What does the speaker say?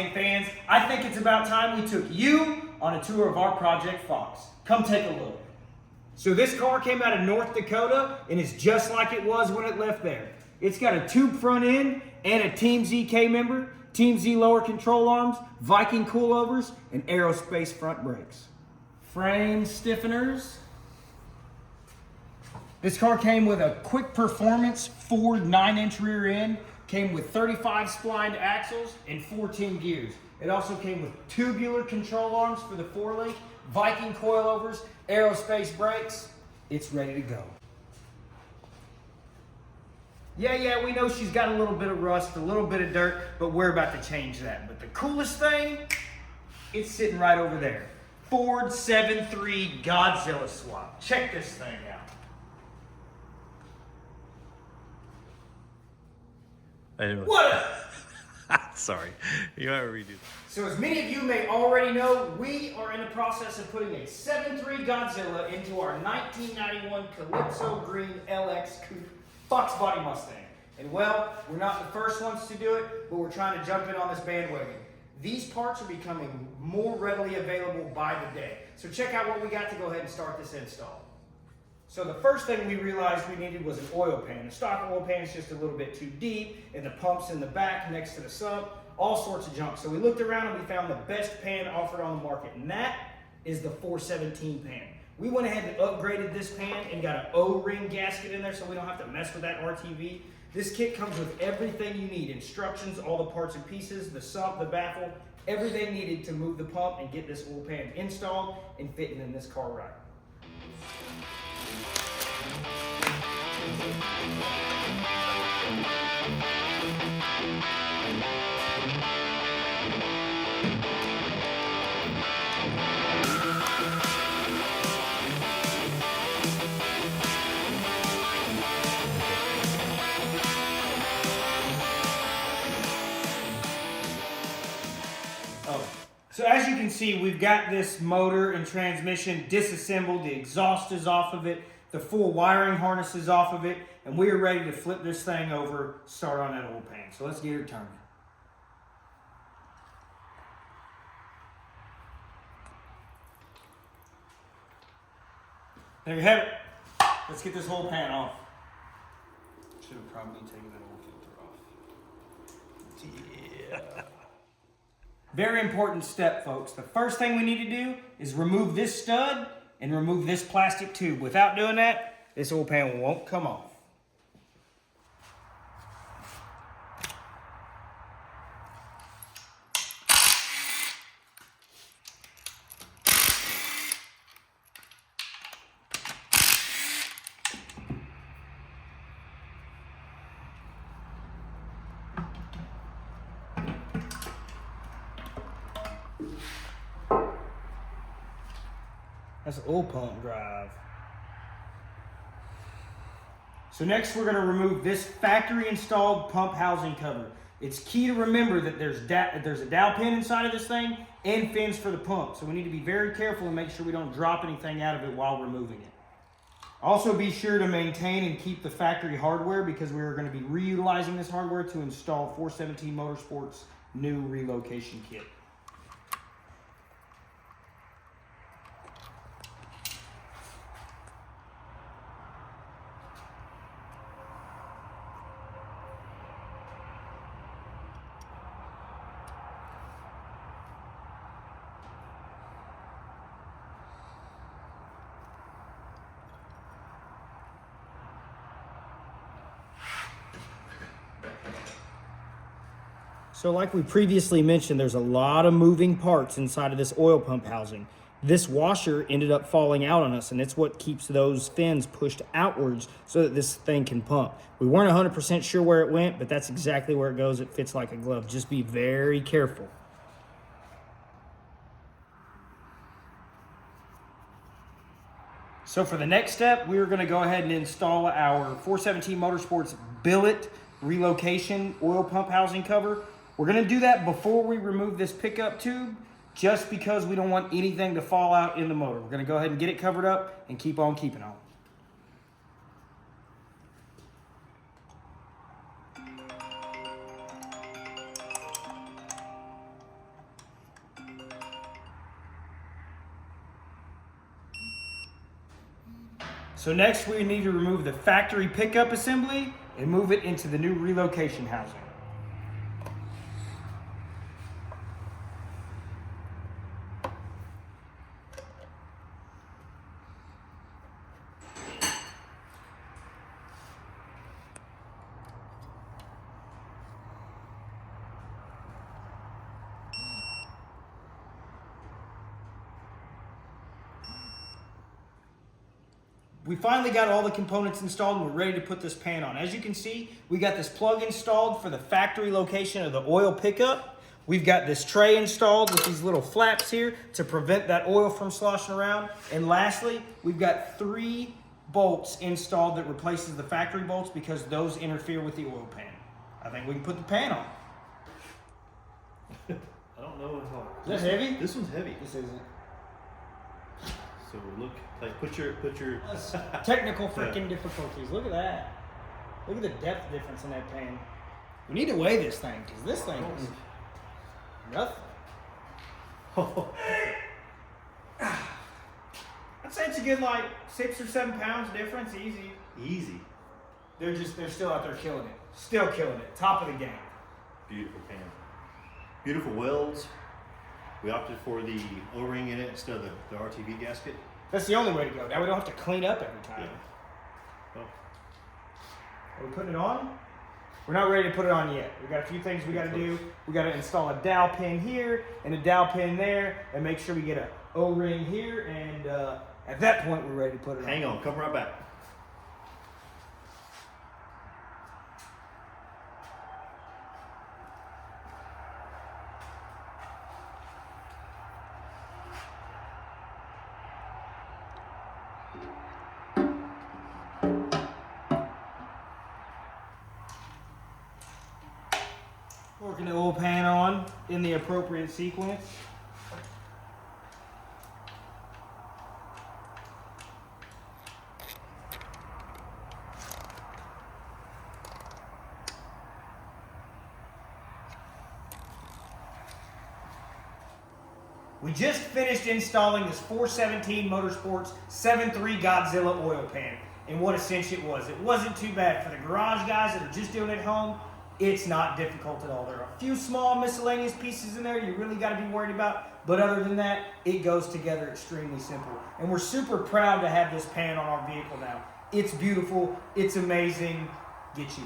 Mustang fans, I think it's about time we took you on a tour of our Project Fox. Come take a look. So this car came out of North Dakota and is just like it was when it left there. It's got a tube front end and a Team ZK member, Team Z lower control arms, Viking coilovers, and aerospace front brakes. Frame stiffeners. This car came with a quick performance Ford 9-inch rear end, came with 35 splined axles and 14 gears. It also came with tubular control arms for the 4-link, Viking coilovers, aerospace brakes. It's ready to go. Yeah, we know she's got a little bit of rust, a little bit of dirt, but we're about to change that. But the coolest thing, it's sitting right over there. Ford 7.3 Godzilla swap. Check this thing out. What up? Sorry, you gotta redo that. So as many of you may already know, we are in the process of putting a 7.3 Godzilla into our 1991 Calypso Green LX Coupe foxbody Mustang. And well, we're not the first ones to do it, but we're trying to jump in on this bandwagon. These parts are becoming more readily available by the day. So check out what we got to go ahead and start this install. So the first thing we realized we needed was an oil pan. The stock oil pan is just a little bit too deep, and the pump's in the back next to the sump, all sorts of junk. So we looked around and we found the best pan offered on the market, and that is the 417 pan. We went ahead and upgraded this pan and got an O-ring gasket in there so we don't have to mess with that RTV. This kit comes with everything you need, instructions, all the parts and pieces, the sump, the baffle, everything needed to move the pump and get this oil pan installed and fitting in this car right. So as you can see, we've got this motor and transmission disassembled, the exhaust is off of it, the full wiring harness is off of it, and we are ready to flip this thing over, start on that oil pan. So let's get her turning. There you have it. Let's get this whole pan off. Should have probably taken that oil filter off. Yeah. Very important step, folks. The first thing we need to do is remove this stud and remove this plastic tube. Without doing that, this oil pan won't come off. That's oil pump drive. So next we're going to remove this factory installed pump housing cover. It's key to remember that there's a dowel pin inside of this thing and fins for the pump. So we need to be very careful and make sure we don't drop anything out of it while removing it. Also be sure to maintain and keep the factory hardware because we are going to be reutilizing this hardware to install 417 Motorsports' new relocation kit. So like we previously mentioned, there's a lot of moving parts inside of this oil pump housing. This washer ended up falling out on us, and it's what keeps those fins pushed outwards so that this thing can pump. We weren't 100% sure where it went, but that's exactly where it goes. It fits like a glove. Just be very careful. So for the next step, we're going to go ahead and install our 417 Motorsports Billet relocation oil pump housing cover. We're going to do that before we remove this pickup tube, just because we don't want anything to fall out in the motor. We're going to go ahead and get it covered up and keep on keeping on. So next we need to remove the factory pickup assembly and move it into the new relocation housing. We finally got all the components installed and we're ready to put this pan on. As you can see, we got this plug installed for the factory location of the oil pickup. We've got this tray installed with these little flaps here to prevent that oil from sloshing around. And lastly, we've got 3 bolts installed that replaces the factory bolts because those interfere with the oil pan. I think we can put the pan on. I don't know how. Is that heavy? This one's heavy. This isn't. So look, like put your. Technical freaking difficulties. Look at that. Look at the depth difference in that pan. We need to weigh this thing because this thing is nothing. I'd say it's a good like 6 or 7 pounds difference, easy. Easy. They're still out there killing it. Still killing it. Top of the game. Beautiful pan. Beautiful welds. We opted for the O-ring in it instead of the RTV gasket. That's the only way to go. Now we don't have to clean up every time. Yeah. Are we putting it on? We're not ready to put it on yet. We got a few things we got to do. We got to install a dowel pin here and a dowel pin there, and make sure we get a O-ring here. And at that point, we're ready to put it on. Hang on, come right back. Working the oil pan on in the appropriate sequence. We just finished installing this 417 Motorsports 7.3 Godzilla oil pan, and what a cinch it was. It wasn't too bad. For the garage guys that are just doing it at home, it's not difficult at all. There are a few small miscellaneous pieces in there you really got to be worried about, but other than that, it goes together extremely simple. And we're super proud to have this pan on our vehicle now. It's beautiful, it's amazing. Get you.